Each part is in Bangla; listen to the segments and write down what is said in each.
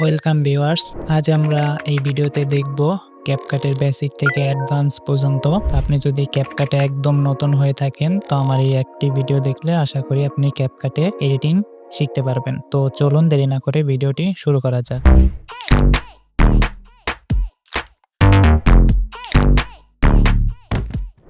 Welcome viewers. আজ আমরা এই ভিডিওতে দেখব ক্যাপকাটের বেসিক থেকে অ্যাডভান্স পর্যন্ত। আপনি যদি ক্যাপকাটে একদম নতুন হয়ে থাকেন তো আমার এই একটি ভিডিও দেখলে আশা করি আপনি ক্যাপকাটে এডিটিং শিখতে পারবেন। তো চলুন দেরি না করে ভিডিওটি শুরু করা যাক।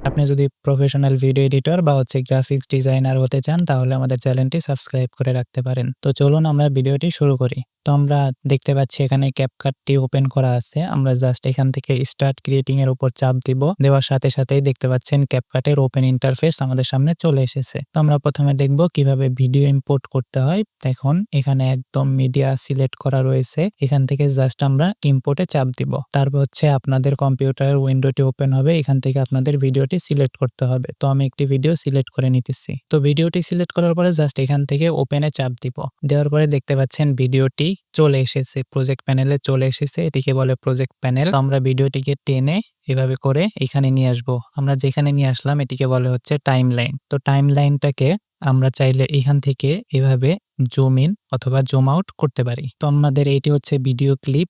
আপনি যদি প্রফেশনাল ভিডিও এডিটর বা গ্রাফিক্স ডিজাইনার হতে চান তাহলে আমাদের চ্যানেলটি সাবস্ক্রাইব করে রাখতে পারেন। তো চলুন আমরা ভিডিওটি শুরু করি। তো আমরা দেখতে পাচ্ছি এখানে ক্যাপকাটটি ওপেন করা আছে। আমরা জাস্ট এখান থেকে স্টার্ট ক্রিয়েটিং এর উপর চাপ দিব। দেওয়ার সাথে সাথেই দেখতে পাচ্ছেন ক্যাপকাটের ওপেন ইন্টারফেস আমাদের সামনে চলে এসেছে। তো আমরা প্রথমে দেখব কিভাবে ভিডিও ইম্পোর্ট করতে হয়। দেখুন এখানে একদম মিডিয়া সিলেক্ট করা রয়েছে। এখান থেকে জাস্ট আমরা ইম্পোর্টে চাপ দিব। তারপর আপনাদের কম্পিউটারের উইন্ডোটি ওপেন হবে। এখান থেকে আপনাদের ভিডিওটি সিলেক্ট করতে হবে। তো আমি একটি ভিডিও সিলেক্ট করে নিতেছি। তো ভিডিওটি সিলেক্ট করার পরে জাস্ট এখান থেকে ওপেনে চাপ দিব। দেওয়ার পরে দেখতে পাচ্ছেন ভিডিওটি চলে এসেছে, প্রজেক্ট প্যানেলে চলে এসেছে। এটিকে বলে প্রজেক্ট প্যানেল। তো আমরা ভিডিওটিকে টেনে এভাবে করে এখানে নিয়ে আসবো। আমরা যেখানে নিয়ে আসলাম এটিকে বলে হচ্ছে টাইমলাইন। তো টাইমলাইনটাকে আমরা চাইলে এখান থেকে এভাবে জুম ইন অথবা জুম আউট করতে পারি। তো আমাদের এটি হচ্ছে ভিডিও ক্লিপ।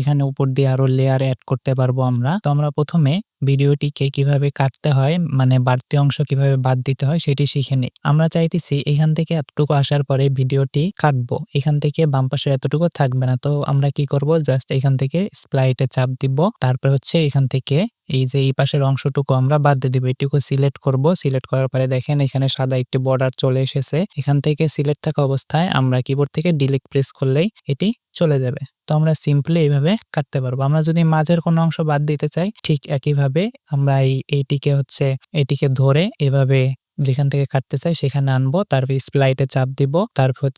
এখানে উপর দিয়ে আরো লেয়ার অ্যাড করতে পারবো আমরা। তো আমরা প্রথমে ভিডিওটিকে কিভাবে কাটতে হয়, মানে বাড়তি অংশ কিভাবে বাদ দিতে হয় সেটি শিখে নিই। আমরা চাইতেছি এখান থেকে এতটুকু আসার পরে ভিডিওটি কাটবো। এখান থেকে বাম পাশে এতটুকু থাকবে না। তো আমরা কি করব, জাস্ট এখান থেকে স্প্লাইটে চাপ দিব। তারপর এখান থেকে এই যে এই পাশের অংশটুকু আমরা বাদ দিয়ে দিব। এটুকু সিলেক্ট করব। সিলেক্ট করার পরে দেখেন এখানে সাদা একটি বর্ডার চলে এসেছে। এখান থেকে সিলেক্ট থাকা অবস্থায় আমরা কিবোর্ড থেকে ডিলিট প্রেস করলেই এটি চলে যাবে। তো আমরা সিম্পলি এইভাবে কাটতে পারবো। আমরা যদি মাঝের কোনো অংশ বাদ দিতে চাই ঠিক একইভাবে আমরা এটিকে ধরে এভাবে যেখান থেকে কাটতে চাই সেখানে আনবো। তারপর স্প্লাইটে চাপ দিব। তারপর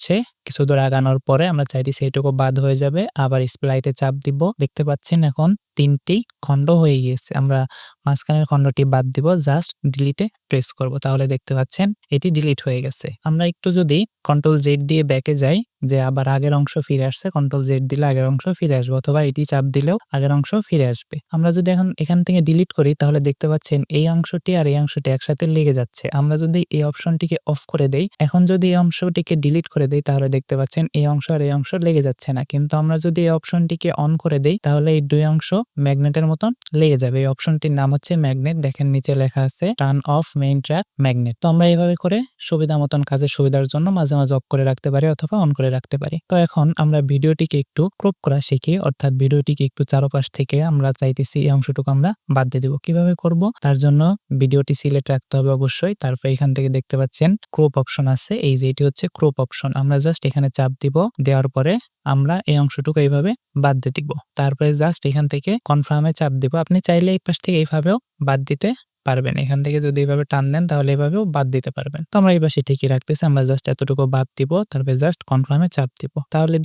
কিছু দূর আগানোর পরে আমরা চাইতেছি এইটুকু বাদ হয়ে যাবে। আবার স্প্লাইটে চাপ দিব। দেখতে পাচ্ছেন এখন 3টি খণ্ড হয়ে গিয়েছে। আমরা মাঝখানের খণ্ডটি বাদ দিব, জাস্ট ডিলিটে প্রেস করব। তাহলে দেখতে পাচ্ছেন এটি ডিলিট হয়ে গেছে। আমরা একটু যদি কন্ট্রোল জেড দিয়ে ব্যাকে যাই, যে আবার আগের অংশ ফিরে আসছে, কন্ট্রোল জেড দিলে আগের অংশ ফিরে আসবে, অথবা এটি চাপ দিলেও আগের অংশ ফিরে আসবে। আমরা যদি এখন এখান থেকে ডিলিট করি তাহলে দেখতে পাচ্ছেন এই অংশটি আর এই অংশটি একসাথে লেগে যাচ্ছে। আমরা যদি এই অপশনটিকে অফ করে দেই, এখন যদি এই অংশটিকে ডিলিট করে দেই তাহলে দেখতে পাচ্ছেন এই অংশ আর এই অংশ লেগে যাচ্ছে না। কিন্তু আমরা যদি এই অপশনটিকে অন করে দেই তাহলে এই দুই অংশ ম্যাগনেটের মতন লেগে যাবে। এই অপশনটির নাম হচ্ছে ম্যাগনেট। দেখেন নিচে লেখা আছে turn off main track magnet. তো আমরা এইভাবে করে সুবিধা মতন কাজের সুবিধার জন্য মাঝে মাঝে অফ করে রাখতে পারি অথবা অন করে রাখতে পারি। তো এখন আমরা ভিডিওটিকে একটু ক্রপ করা শিখি, অর্থাৎ ভিডিওটিকে একটু চারপাশ থেকে আমরা চাইতেছি এই অংশটুকু আমরা বাদ দিয়ে দিব। কিভাবে করব, তার জন্য ভিডিওটি সিলেক্ট রাখতে হবে অবশ্যই। তারপর এখান থেকে দেখতে পাচ্ছেন ক্রপ অপশন আছে, এই যে এটি হচ্ছে ক্রপ অপশন। আমরা জাস্ট এখানে চাপ দিব। দেওয়ার পরে আমরা এই অংশটুকু এইভাবে বাদ দিয়ে দিব। তারপরে জাস্ট এখান থেকে কনফার্মে চাপ দিব। আপনি চাইলে এই পাশ থেকে এইভাবেও বাদ দিতে পারবেন। এখান থেকে যদি এইভাবে টান দেন তাহলে এভাবেও বাদ দিতে পারবেন। তো আমরা এই পাশে ঠিকই রাখতেছি। আমরা জাস্ট এতটুকু বাদ দিব, তারপরে জাস্ট কনফার্মে চাপ দিব। তাহলে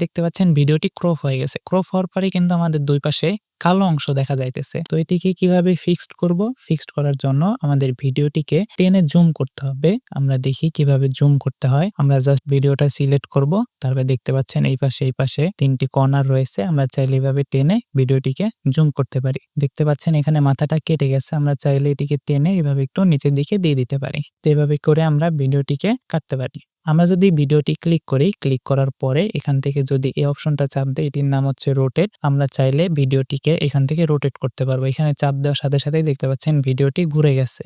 দেখতে পাচ্ছেন ভিডিওটি ক্রপ হয়ে গেছে। ক্রপ হওয়ার পরে কিন্তু আমাদের দুই পাশে কালো অংশ দেখা যাইতেছে। তো এটিকে কিভাবে ফিক্সড করব, ফিক্সড করার জন্য আমাদের ভিডিওটিকে টেনে জুম করতে হবে। আমরা দেখি কিভাবে জুম করতে হয়। আমরা জাস্ট ভিডিওটা সিলেক্ট করব। তারপরে দেখতে পাচ্ছেন এই পাশে 3টি কর্নার রয়েছে। আমরা চাইলে এইভাবে টেনে ভিডিওটিকে জুম করতে পারি। দেখতে পাচ্ছেন এখানে মাথাটা কেটে গেছে। আমরা চাইলে এটিকে টেনে এভাবে একটু নিচের দিকে দিয়ে দিতে পারি। তো এভাবে করে আমরা ভিডিওটিকে কাটতে পারি। আমরা যদি ভিডিওটি ক্লিক করি, ক্লিক করার পরে এখান থেকে যদি এই অপশনটা চাপ দিই, এটির নাম হচ্ছে রোটেট। আমরা চাইলে ভিডিওটিকে এখান থেকে রোটেট করতে পারবো। এখানে চাপ দেওয়ার সাথে সাথেই দেখতে পাচ্ছেন ভিডিওটি ঘুরে গেছে।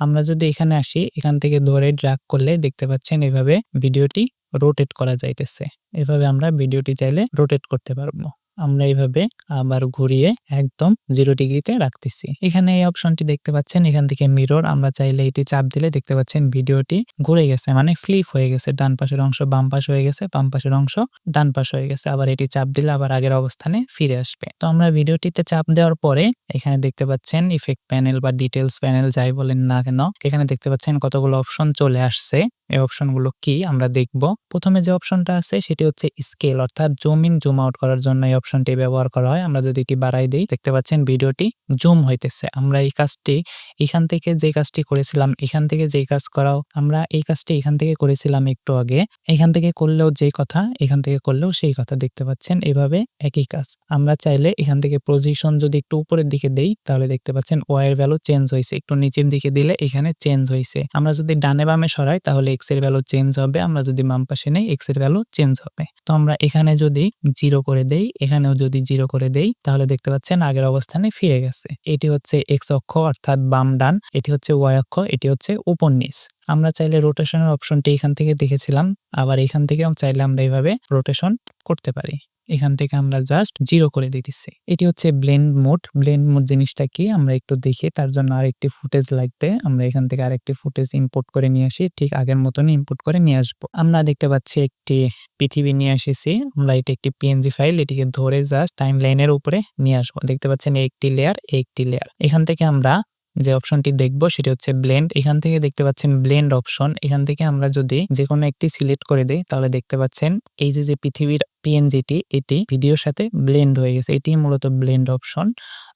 আমরা যদি এখানে আসি, এখান থেকে ধরে ড্র্যাগ করলে দেখতে পাচ্ছেন এভাবে ভিডিওটি রোটেট করা যাইতেছে। এভাবে আমরা ভিডিওটি চাইলে রোটেট করতে পারবো। আমরা এইভাবে আবার ঘুরিয়ে একদম 0 ডিগ্রিতে রাখতেছি। এখানে এই অপশনটি দেখতে পাচ্ছেন, এখান থেকে মিরর। আমরা চাইলে এটি চাপ দিলে দেখতে পাচ্ছেন ভিডিওটি ঘুরে গেছে, মানে ফ্লিপ হয়ে গেছে। ডান পাশের অংশ বাম পাশ হয়ে গেছে, বাম পাশের অংশ ডান পাশ হয়ে গেছে। আবার এটি চাপ দিলে আবার আগের অবস্থানে ফিরে আসবে। তো আমরা ভিডিওটিতে চাপ দেওয়ার পরে এখানে দেখতে পাচ্ছেন ইফেক্ট প্যানেল বা ডিটেলস প্যানেল যাই বলেন না কেন, এখানে দেখতে পাচ্ছেন কতগুলো অপশন চলে আসছে। এই অপশনগুলো কি আমরা দেখব। প্রথমে যে অপশনটা আছে সেটি হচ্ছে স্কেল, অর্থাৎ জুম ইন জুম আউট করার জন্য এই অপশনটি ব্যবহার করা হয়। আমরা যদি এটি বাড়াই দিই দেখতে পাচ্ছেন ভিডিওটি জুম হইতেছে। আমরা এই কাজটি এখান থেকে যে কাজটি করেছিলাম, এখান থেকে যেই কাজ করাও, আমরা এই কাজটি এখান থেকে করেছিলাম একটু আগে। এখান থেকে করলেও যেই কথা, এখান থেকে করলেও সেই কথা। দেখতে পাচ্ছেন এভাবে একই কাজ। আমরা চাইলে এখান থেকে পজিশন যদি একটু উপরের দিকে দেই তাহলে দেখতে পাচ্ছেন ওয়াই এর ভ্যালু চেঞ্জ হয়েছে। একটু নিচের দিকে দিলে এখানে চেঞ্জ হয়েছে। আমরা যদি ডানে বামে সরাই তাহলে এই x এর ভ্যালু চেঞ্জ হবে, আমরা যদি বাম পাশে নেই x এর ভ্যালু চেঞ্জ হবে। তো আমরা এখানে যদি 0 করে দেই, এখানেও যদি 0 করে দেই তাহলে দেখতে পাচ্ছেন আগের অবস্থানে ফিরে গেছে। এটি হচ্ছে x অক্ষ অর্থাৎ বাম ডান, এটি হচ্ছে y অক্ষ, এটি হচ্ছে উপর নিচ। আমরা চাইলে রোটেশনের অপশনটি এখান থেকে দেখেছিলাম, আবার এখান থেকেও চাইলে আমরা এইভাবে রোটেশন করতে পারি। এখান থেকে আমরা জাস্ট 0 করে দিতেছি। এটি হচ্ছে ব্লেন্ড মোড। ব্লেন্ড মোড জিনিসটা কি আমরা একটু দেখি, তার জন্য আরেকটি ফুটেজ লাগবে। আমরা এখান থেকে আরেকটি ফুটেজ ইম্পোর্ট করে নিয়ে আসি, ঠিক আগের মতনই ইম্পোর্ট করে নিয়ে আসবো। আমরা দেখতে পাচ্ছি একটি পৃথিবী নিয়ে এসেছি। আমরা এটি একটি PNG ফাইল, এটিকে ধরে জাস্ট টাইম লাইনের উপরে নিয়ে আসবো। দেখতে পাচ্ছেন একটি লেয়ার, একটি লেয়ার। এখান থেকে আমরা যে অপশনটি দেখবো সেটি হচ্ছে ব্লেন্ড। এখান থেকে দেখতে পাচ্ছেন ব্লেন্ড অপশন। এখান থেকে আমরা যদি যে কোনো একটি সিলেক্ট করে দিই তাহলে দেখতে পাচ্ছেন এই যে পৃথিবীর PNGটি এটি ভিডিওর সাথে ব্লেন্ড হয়ে গেছে। এটি মূলত ব্লেন্ড অপশন।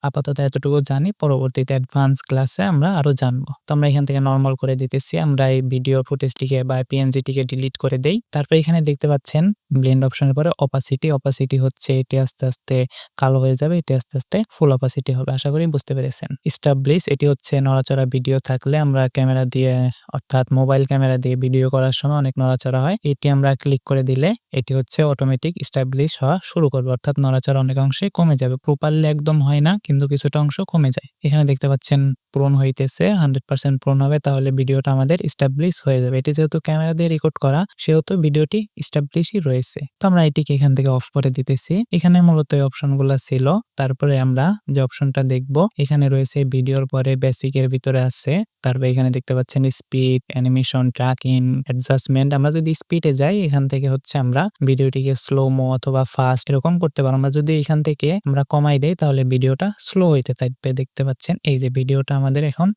আপাতত এতটুকু জানি, পরবর্তীতে অ্যাডভান্স ক্লাসে আমরা আরো জানবো। তো আমরা এখান থেকে নরমাল করে দিতেছি। আমরা এই ভিডিও ফুটেজটিকে বা PNGটিকে ডিলিট করে দেই। তারপর এখানে দেখতে পাচ্ছেন ব্লেন্ড অপশনের পরে অপাসিটি। অপাসিটি হচ্ছে এটি আস্তে আস্তে কালো হয়ে যাবে, এটি আস্তে আস্তে ফুল অপাসিটি হবে। আশা করি বুঝতে পেরেছেন। স্টাবলিশ, এটি হচ্ছে নড়াচড়া ভিডিও থাকলে আমরা ক্যামেরা দিয়ে অর্থাৎ মোবাইল ক্যামেরা দিয়ে ভিডিও করার সময় অনেক নড়াচড়া হয়। এটি আমরা ক্লিক করে দিলে এটি হচ্ছে অটোমেটিক স্টাবলিশ হওয়া শুরু করবে, অর্থাৎ নড়াচড়া অনেক অংশে কমে যাবে। প্রপারলি একদম হয় না, কিন্তু কিছুটা অংশ কমে যায়। এখানে দেখতে পাচ্ছেন পূরণ হইতেছে, 100% পূরণ হবে, তাহলে ভিডিওটা আমাদের স্টাবলিশ হয়ে যাবে। এটি যেহেতু ক্যামেরা দিয়ে রেকর্ড করা সেহেতু ভিডিওটি স্টাবলিশই রয়েছে। তো আমরা এটিকে এখান থেকে অফ করে দিতেছি। এখানে মূলত এই অপশনগুলো ছিল। তারপরে আমরা যে অপশনটা দেখব এখানে রয়েছে ভিডিওর পরে বেসিকের ভিতরে আছে। তারপরে এখানে দেখতে পাচ্ছেন স্পিড, অ্যানিমেশন, ট্র্যাকিং, অ্যাডজাস্টমেন্ট। আমরা যদি স্পিডে যাই এখান থেকে হচ্ছে আমরা ভিডিওটিকে স্লোমো অথবা ফাস্ট এরকম করতে পারবো। আমরা যদি এখান থেকে আমরা কমাই দেই তাহলে ভিডিওটা স্লো হইতে থাকবে। দেখতে পাচ্ছেন এই যে ভিডিওটা আমাদের এখন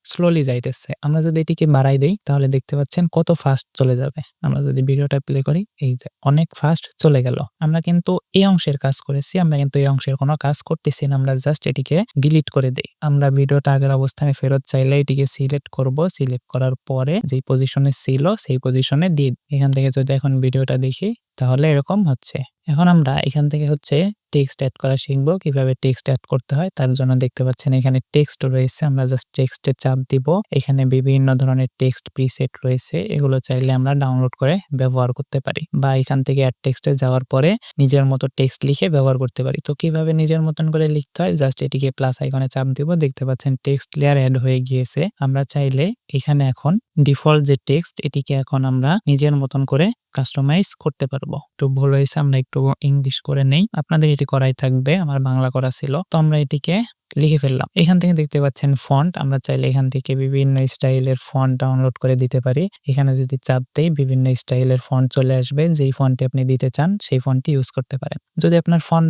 স্লোলি যাইতেছে। আমরা যদি এটিকে বাড়াই দেই তাহলে দেখতে পাচ্ছেন কত ফাস্ট চলে যাবে। আমরা যদি ভিডিওটা প্লে করি এই যে অনেক ফাস্ট চলে গেল। আমরা কিন্তু এই অংশের কাজ করেছি, আমরা কিন্তু এই অংশের কোনো কাজ করতেছি না। আমরা জাস্ট এটিকে ডিলিট করে দেই। আমরা ভিডিওটা আগের অবস্থানে ফেরত চাইলে এটিকে সিলেক্ট করব। সিলেক্ট করার পরে যেই পজিশনে ছিল সেই পজিশনে দিই। এখান থেকে যদি এখন ভিডিওটা দেখি তাহলে এরকম হচ্ছে। এখন আমরা এখান থেকে হচ্ছে টেক্সট অ্যাড করা শিখবো। কিভাবে টেক্সট অ্যাড করতে হয় তার জন্য দেখতে পাচ্ছেন এখানে টেক্সট রয়েছে। আমরা জাস্ট টেক্সটে চাপ দিব। এখানে বিভিন্ন ধরনের টেক্সট প্রিসেট রয়েছে, এগুলো চাইলে আমরা ডাউনলোড করে ব্যবহার করতে পারি, বা এখান থেকে অ্যাড টেক্সটে যাওয়ার পরে নিজের মতো টেক্সট লিখে ব্যবহার করতে পারি। তো কিভাবে নিজের মতন করে লিখতে হয়, জাস্ট এটিকে প্লাস আইকনে চাপ দিব। দেখতে পাচ্ছেন টেক্সট লেয়ার অ্যাড হয়ে গিয়েছে। আমরা চাইলে এখানে এখন ডিফল্ট যে টেক্সট এটিকে এখন আমরা নিজের মতন করে কাস্টমাইজ করতে পারবো। একটু ভুল হয়েছে, আমরা একটু ইংলিশ করে নেই। আপনাদের এটি করাই থাকবে, আমার বাংলা করা ছিল। তো আমরা এটিকে লিখে ফেললাম। এখান থেকে দেখতে পাচ্ছেন ফন্ট। আমরা চাইলে এখান থেকে বিভিন্ন স্টাইলের ফন্ট ডাউনলোড করে দিতে পারি। এখানে যদি চাপ দেই বিভিন্ন স্টাইলের ফন্ট চলে আসবে। যেই ফন্টটি আপনি দিতে চান সেই ফন্টটি ইউজ করতে পারেন। যদি আপনার ফন্ট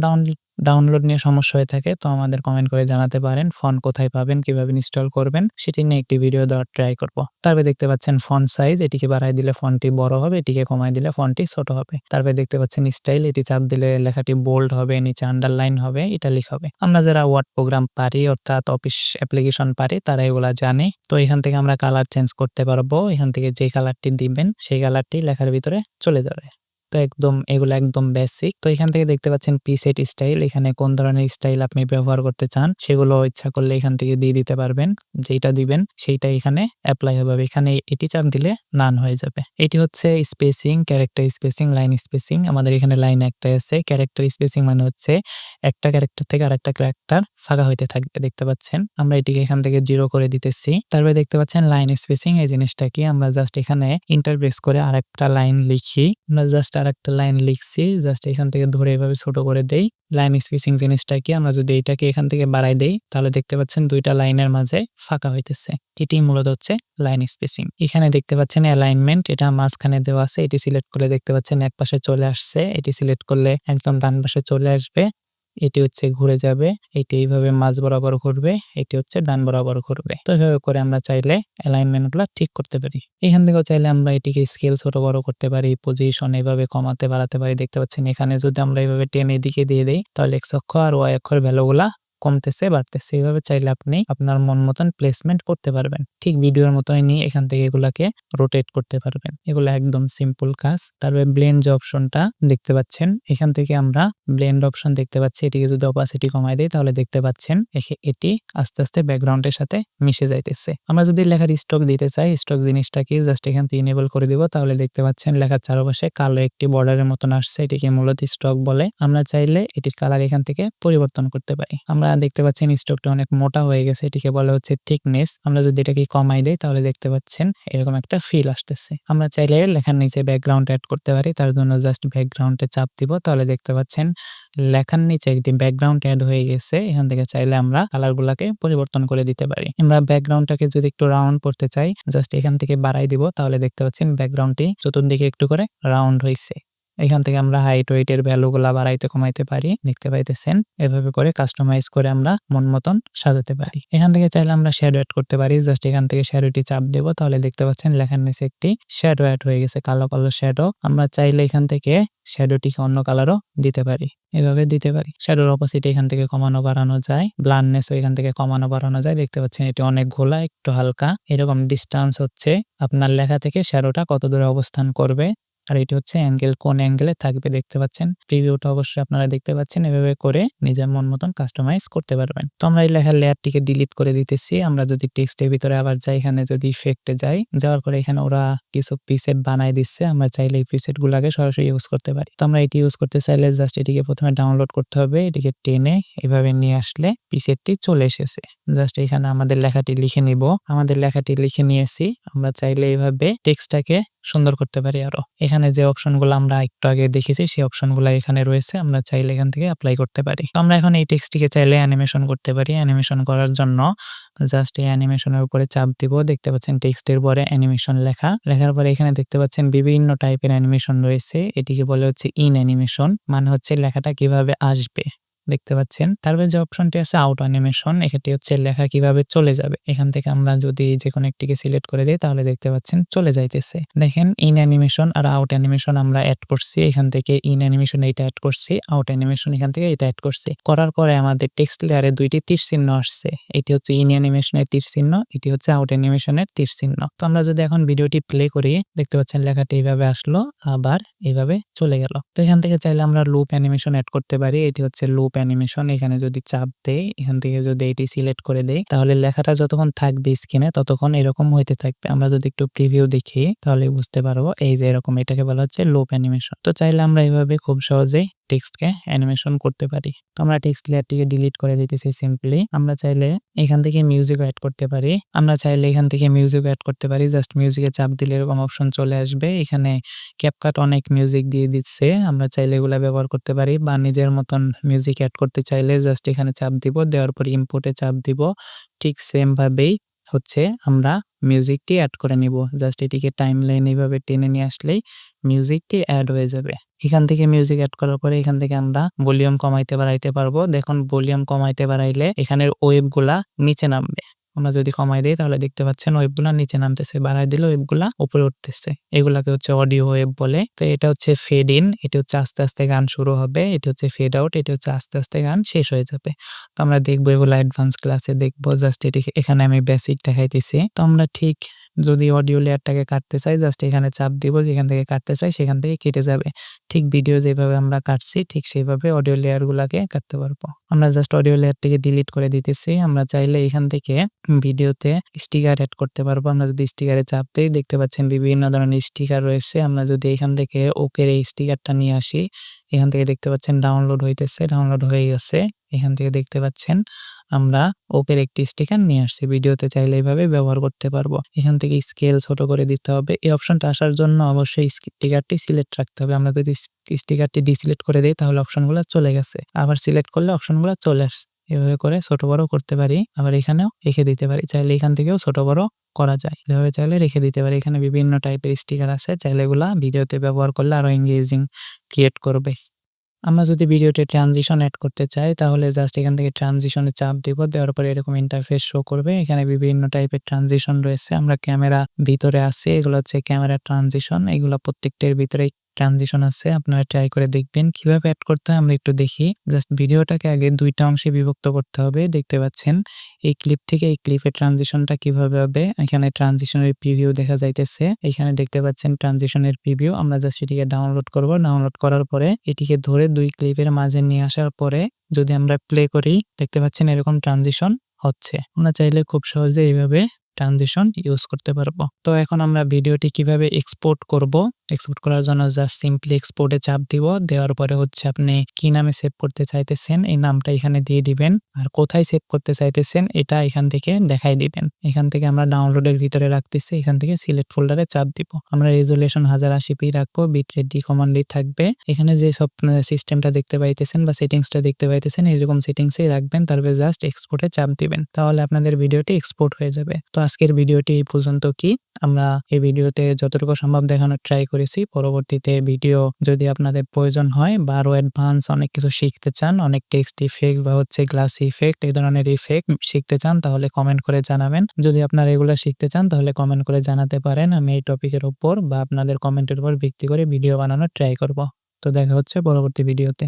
ডাউনলোড নিয়ে সমস্যা হয়ে থাকে তো আমাদের কমেন্ট করে জানাতে পারেন। ফন্ট কোথায় পাবেন, কিভাবে ইনস্টল করবেন সেটি নিয়ে একটি ভিডিও দেওয়ার ট্রাই করব। তারপরে দেখতে পাচ্ছেন ফন্ট সাইজ, এটিকে বাড়াই দিলে ফন্টটি বড় হবে, এটিকে কমাই দিলে ফন্টটি ছোট হবে। তারপরে দেখতে পাচ্ছেন স্টাইল, এটি চাপ দিলে লেখাটি বোল্ড হবে, নিচে আন্ডারলাইন হবে, ইটালিক হবে। আমরা যারা ওয়ার্ড প্রোগ্রাম পারি অর্থাৎ অফিস অ্যাপ্লিকেশন পারি তারা এগুলা জানে। তো এখান থেকে আমরা কালার চেঞ্জ করতে পারবো। এখান থেকে যে কালারটি দিবেন সেই কালারটি লেখার ভিতরে চলে যাবে। তো এগুলো একদম বেসিক। তো এখান থেকে দেখতে পাচ্ছেন প্রিসেট স্টাইল, এখানে কোন ধরনের স্টাইল আপনি ব্যবহার করতে চান সেগুলো ইচ্ছা করলে এখান থেকে দিয়ে দিতে পারবেন। যেটা দিবেন সেইটা এখানে অ্যাপ্লাই হবে। এখানে এটি চাপ দিলে নান হয়ে যাবে। এটি হচ্ছে spacing, character spacing, line spacing. আমাদের এখানে লাইন একটা আছে। ক্যারেক্টার স্পেসিং মানে হচ্ছে একটা ক্যারেক্টার থেকে আরেকটা ক্যারেক্টার ফাঁকা হইতে থাকবে। দেখতে পাচ্ছেন আমরা এটিকে এখান থেকে 0 করে দিতেছি। তারপরে দেখতে পাচ্ছেন লাইন স্পেসিং। এই জিনিসটা কি, আমরা জাস্ট এখানে ইন্টারপ্রেস করে আরেকটা লাইন লিখি। আমরা জাস্ট আরেকটা লাইন লিখছি, জাস্ট এখান থেকে ধরে এভাবে ছোট করে দেই। লাইন স্পেসিং জিনিসটা কি, আমরা যদি এটাকে এখান থেকে বাড়াই দেই তাহলে দেখতে পাচ্ছেন দুইটা লাইনের মাঝে ফাঁকা হইতেছে। এটি মূলত হচ্ছে লাইন স্পেসিং। এখানে দেখতে পাচ্ছেন অ্যালাইনমেন্ট, এটা মাঝখানে দেওয়া আছে। এটি সিলেক্ট করে দেখতে পাচ্ছেন এক পাশে চলে আসছে। এটি সিলেক্ট করলে একদম ডান পাশে চলে আসবে। এটি হচ্ছে ঘুরে যাবে, এটি এইভাবে মাঝ বরাবর ঘুরবে, এটি হচ্ছে ডান বরাবর ঘুরবে। তো এভাবে করে আমরা চাইলে অ্যালাইনমেন্টগুলো ঠিক করতে পারি। এখান থেকেও চাইলে আমরা এটিকে স্কেল ছোট বড় করতে পারি, পজিশন এভাবে কমাতে বাড়াতে পারি। দেখতে পাচ্ছেন এখানে যদি আমরা এইভাবে টেনে এদিকে দিয়ে দেই তাহলে এক্স অক্ষ আর ওয়াই অক্ষর ভ্যালুগুলা কমতেছে বাড়তেছে। এভাবে চাইলে আপনি আপনার মন মতন প্লেসমেন্ট করতে পারবেন। ঠিক ভিডিওর মতোই নিয়ে এখান থেকে এগুলাকে রোটেট করতে পারবেন। এগুলো একদম সিম্পল কাজ। তারপরে ব্লেন্ড যে অপশনটা দেখতে পাচ্ছেন, এখান থেকে আমরা ব্লেন্ড অপশন দেখতে পাচ্ছি। এটিকে যদি অপাসিটি কমায় দেই তাহলে দেখতে পাচ্ছেন এটি আস্তে আস্তে ব্যাকগ্রাউন্ডের সাথে মিশে যাইতেছে। আমরা যদি লেখার স্ট্রোক দিতে চাই, স্ট্রোক জিনিসটাকে জাস্ট এখান থেকে ইনেবল করে দিব, তাহলে দেখতে পাচ্ছেন লেখার চারপাশে কালো একটি বর্ডারের মতন আসছে। এটিকে মূলত স্ট্রোক বলে। আমরা চাইলে এটির কালার এখান থেকে পরিবর্তন করতে পারি। আমরা দেখতে পাচ্ছেন স্ট্রোকটা অনেক মোটা হয়ে গেছে, এটিকে বলা হচ্ছে থিকনেস। আমরা যদি এটাকে কমাই দেই তাহলে দেখতে পাচ্ছেন এরকম একটা ফিল আসতেছে। আমরা চাইলে লেখার নিচে ব্যাকগ্রাউন্ড অ্যাড করতে পারি। তার জন্য জাস্ট ব্যাকগ্রাউন্ডে চাপ দিব, তাহলে দেখতে পাচ্ছেন লেখার নিচে একটি ব্যাকগ্রাউন্ড অ্যাড হয়ে গেছে। এখান থেকে চাইলে আমরা কালারগুলোকে পরিবর্তন করে দিতে পারি। আমরা ব্যাকগ্রাউন্ডটাকে যদি একটু রাউন্ড করতে চাই, জাস্ট এখান থেকে বাড়াই দিব, তাহলে দেখতে পাচ্ছেন ব্যাকগ্রাউন্ডটি চতুর্দিকে একটু করে রাউন্ড হইছে। এখান থেকে আমরা হাইট ওয়েটের ভ্যালুগুলা বাড়াইতে কমাইতে পারি, দেখতে পাইতেছেন। এভাবে করে কাস্টমাইজ করে আমরা মন মতন সাজাতে পারি। এখান থেকে চাইলে আমরা শ্যাডো অ্যাড করতে পারি। জাস্ট এখান থেকে শ্যাডোটি চাপ দেব, তাহলে দেখতে পাচ্ছেন লেখার নিচে একটি শ্যাডো অ্যাড হয়ে গেছে, কালো কালো শ্যাডো। আমরা চাইলে এখান থেকে শ্যাডোটিকে অন্য কালারও দিতে পারি, এভাবে দিতে পারি। শ্যাডোর অপোজিট এখান থেকে কমানো বাড়ানো যায়, ব্লান্ডনেসও এখান থেকে কমানো বাড়ানো যায়। দেখতে পাচ্ছেন এটি অনেক ঘোলা, একটু হালকা। এরকম ডিস্টেন্স হচ্ছে আপনার লেখা থেকে শ্যাডোটা কত দূরে অবস্থান করবে, আর এটি হচ্ছে অ্যাঙ্গেল, কোন অ্যাঙ্গেলে থাকবে দেখতে পাচ্ছেন। প্রিভিউটা অবশ্যই আপনারা দেখতে পাচ্ছেন। এভাবে করে নিজের মন মতন কাস্টমাইজ করতে পারবেন। তো আমরা এই লেখার লেয়ারটিকে ডিলিট করে দিতেছি। আমরা যদি টেক্সটের ভিতরে আবার যাই, এখানে যদি ইফেক্টে যাই, যাওয়ার পরে এখানে ওরা কিছু প্রিসেট বানাই দিচ্ছে। আমরা চাইলে এই প্রিসেট গুলাকে সরাসরি ইউজ করতে পারি। তো আমরা এটি ইউজ করতে চাইলে জাস্ট এটিকে প্রথমে ডাউনলোড করতে হবে। এটিকে টেনে এভাবে নিয়ে আসলে প্রিসেটটি চলে এসেছে। জাস্ট এখানে আমাদের লেখাটি লিখে নিব। আমাদের লেখাটি লিখে নিয়েছি। আমরা চাইলে এইভাবে টেক্সটটাকে সুন্দর করতে পারি আরো। এখানে যে অপশনগুলো আমরা একটু আগে দেখেছি সেই অপশনগুলো এখানে রয়েছে, আমরা চাইলে এখান থেকে অ্যাপ্লাই করতে পারি। তো আমরা এখন এই টেক্সটটিকে চাইলে অ্যানিমেশন করতে পারি। অ্যানিমেশন করার জন্য জাস্ট এই অ্যানিমেশনের উপরে চাপ দিব। দেখতে পাচ্ছেন টেক্সটের পরে অ্যানিমেশন লেখার পরে এখানে দেখতে পাচ্ছেন বিভিন্ন টাইপের অ্যানিমেশন রয়েছে। এটিকে বলে হচ্ছে ইন অ্যানিমেশন, মানে হচ্ছে লেখাটা কিভাবে আসবে, দেখতে পাচ্ছেন। তারপরে যে অপশনটি আছে আউট অ্যানিমেশন, এখানে হচ্ছে লেখা কিভাবে চলে যাবে। এখান থেকে আমরা যদি যে কোনো একটিকে সিলেক্ট করে দিই তাহলে দেখতে পাচ্ছেন চলে যাইতেছে। দেখেন ইন অ্যানিমেশন আর আউট অ্যানিমেশন আমরা অ্যাড করছি। এখান থেকে ইন অ্যানিমেশন এইটা অ্যাড করছি, আউট অ্যানিমেশন এখান থেকে এটা অ্যাড করছি। করার পরে আমাদের টেক্সট লেয়ারে দুইটি তীর চিহ্ন আসছে। এটি হচ্ছে ইন অ্যানিমেশনের তীর চিহ্ন, এটি হচ্ছে আউট অ্যানিমেশনের তীর চিহ্ন। তো আমরা যদি এখন ভিডিওটি প্লে করি, দেখতে পাচ্ছেন লেখাটি এইভাবে আসলো, আবার এইভাবে চলে গেল। তো এখান থেকে চাইলে আমরা লুপ অ্যানিমেশন অ্যাড করতে পারি। এটি হচ্ছে লুপ অ্যানিমেশন। এখানে যদি চাপ দেই, এখান থেকে যদি এটি সিলেক্ট করে দেই, তাহলে লেখাটা যতক্ষণ থাকবে স্ক্রিনে ততক্ষণ এরকম হইতে থাকবে। আমরা যদি একটু প্রিভিউ দেখি তাহলে বুঝতে পারবো, এই যে এরকম, এটাকে বলা হচ্ছে লুপ অ্যানিমেশন। তো চাইলে আমরা এইভাবে খুব সহজেই টেক্সটকে অ্যানিমেশন করতে পারি। তো আমরা টেক্সট লেয়ারটিকে ডিলিট করে দিতেছি সিম্পলি। আমরা চাইলে এখান থেকে মিউজিক অ্যাড করতে পারি। জাস্ট মিউজিকে চাপ দিলে এরকম অপশন চলে আসবে। এখানে ক্যাপকাট অনেক মিউজিক দিয়ে দিচ্ছে, আমরা চাইলে এগুলা ব্যবহার করতে পারি। বা নিজের মতন মিউজিক অ্যাড করতে চাইলে জাস্ট এখানে চাপ দিব, দেওয়ার পর ইম্পোর্টে চাপ দিব। ঠিক সেম ভাবেই হচ্ছে আমরা মিউজিকটি অ্যাড করে নিব। জাস্ট এটিকে টাইমলাইন এইভাবে টেনে নিয়ে আসলেই মিউজিকটি অ্যাড হয়ে যাবে। এখান থেকে মিউজিক অ্যাড করার পরে এখান থেকে আমরা ভলিউম কমাইতে বাড়াইতে পারবো। দেখুন ভলিউম কমাইতে বাড়াইলে এখানের ওয়েবগুলা নিচে নামবে। আমরা যদি কমাই দিই তাহলে দেখতে পাচ্ছেন ওয়েবগুলা নিচে নামতেছে, বাড়াই দিলে ওয়েবগুলা উপরে উঠতেছে। এগুলাকে হচ্ছে অডিও ওয়েব বলে। তো এটা হচ্ছে ফেড ইন, এটি হচ্ছে আস্তে আস্তে গান শুরু হবে। এটি হচ্ছে ফেড আউট, এটি হচ্ছে আস্তে আস্তে গান শেষ হয়ে যাবে। তো আমরা দেখবো এগুলো অ্যাডভান্স ক্লাসে দেখবো। জাস্ট এটি এখানে আমি বেসিক দেখাইতেছি। তো আমরা ঠিক যদি অডিও লেয়ারটাকে কাটতে চাই, জাস্ট এখানে চাপ দিব, যেখান থেকে কাটতে চাই সেখান থেকে কেটে যাবে। ঠিক ভিডিও যেভাবে আমরা কাটছি ঠিক সেইভাবে অডিও লেয়ার গুলাকে কাটতে পারবো। আমরা জাস্ট অডিও লেয়ার থেকে ডিলিট করে দিতেছি। আমরা চাইলে এখান থেকে ভিডিওতে স্টিকার অ্যাড করতে পারবো। আমরা যদি স্টিকারে চাপ দিই, দেখতে পাচ্ছেন বিভিন্ন ধরনের স্টিকার রয়েছে। আমরা যদি এখান থেকে ওকের এই স্টিকারটা নিয়ে আসি, এখান থেকে দেখতে পাচ্ছেন ডাউনলোড হইতেছে, ডাউনলোড হয়ে গেছে। এখান থেকে দেখতে পাচ্ছেন আমরা ওকের একটি স্টিকার নিয়ে আসছি। ভিডিওতে চাইলে এইভাবে ব্যবহার করতে পারবো। এখান থেকে স্কেল ছোট করে দিতে হবে। এই অপশনটা আসার জন্য অবশ্যই স্টিকারটি সিলেক্ট রাখতে হবে। আমরা যদি স্টিকারটি ডিসিলেক্ট করে দিই তাহলে অপশনগুলো চলে গেছে, আবার সিলেক্ট করলে অপশনগুলো চলে আসছে। এভাবে করে ছোট বড় করতে পারি, আবার এখানেও রেখে দিতে পারি। চাইলে এখান থেকেও ছোট বড় করা যায়, এভাবে চাইলে রেখে দিতে পারি। এখানে বিভিন্ন টাইপের স্টিকার আছে, চাইলে এগুলা ভিডিওতে ব্যবহার করলে আরো এনগেজিং ক্রিয়েট করবে। আমরা যদি ভিডিওতে ট্রানজিশন অ্যাড করতে চাই তাহলে জাস্ট এখান থেকে ট্রানজিশনে চাপ দিব, দেওয়ার পরে এরকম ইন্টারফেস শো করবে। এখানে বিভিন্ন টাইপের ট্রানজিশন রয়েছে। আমরা ক্যামেরা ভিতরে আছি, এগুলো হচ্ছে ক্যামেরা ট্রানজিশন। এগুলো প্রত্যেকটার ভিতরে ট্রানজিশন আছে, আপনারা ট্রাই করে দেখবেন। কিভাবে এড করতে হয় আমরা একটু দেখি। জাস্ট ভিডিওটাকে আগে ২ টা অংশে বিভক্ত করতে হবে। দেখতে পাচ্ছেন এই ক্লিপ থেকে এই ক্লিপের ট্রানজিশনটা কিভাবে হবে। এখানে ট্রানজিশনের প্রিভিউ দেখা যাইতেছে। এখানে দেখতে পাচ্ছেন ট্রানজিশনের প্রিভিউ। আমরা জাস্ট এটিকে ডাউনলোড করব। ডাউনলোড করার পরে এটিকে ধরে ২ ক্লিপের মাঝে নিয়ে আসার পরে যদি আমরা প্লে করি, দেখতে পাচ্ছেন এরকম ট্রানজিশন হচ্ছে। আমরা চাইলে খুব সহজে এইভাবে ট্রানজিশন ইউজ করতে পারবো। তো এখন আমরা ভিডিওটি কিভাবে এক্সপোর্ট করব। এক্সপোর্ট করার জন্য জাস্ট সিম্পলি এক্সপোর্টে চাপ দিব। দেওয়ার পরে হচ্ছে আপনি কি নামে সেভ করতে চাইতেছেন এই নামটা এখানে দিয়ে দিবেন। আর কোথায় সেভ করতে চাইতেছেন এটা এখান থেকে দেখাই দিবেন। এখান থেকে আমরা ডাউনলোডের ভিতরে রাখতেছি। এখান থেকে সিলেক্ট ফোল্ডারে চাপ দিব। আমরা রেজোলিউশন 1080p রাখবো। বিটরেট ডিকমান্ডেড থাকবে। এখানে যে সব সিস্টেমটা দেখতে পাইতেছেন বা সেটিংসটা দেখতে পাইতেছেন এরকম সেটিংসেই রাখবেন। তারপরে জাস্ট এক্সপোর্টে চাপ দিবেন। তাহলে আপনাদের ভিডিওটি এক্সপোর্ট হয়ে যাবে। তো আজকের ভিডিওটি এই পর্যন্ত কি আমরা এই ভিডিওতে যতটুকু সম্ভব দেখানোর ট্রাই করেছি। পরবর্তীতে ভিডিও যদি আপনাদের প্রয়োজন হয় বা আরো অ্যাডভান্স অনেক কিছু শিখতে চান, অনেক টেক্সট ইফেক্ট বা হচ্ছে গ্লাস ইফেক্ট এই ধরনের ইফেক্ট শিখতে চান তাহলে কমেন্ট করে জানাবেন। যদি আপনারা এগুলো শিখতে চান তাহলে কমেন্ট করে জানাতে পারেন। আমি এই টপিকের উপর বা আপনাদের কমেন্টের উপর ভিত্তি করে ভিডিও বানানোর ট্রাই করব। তো দেখা হচ্ছে পরবর্তী ভিডিওতে।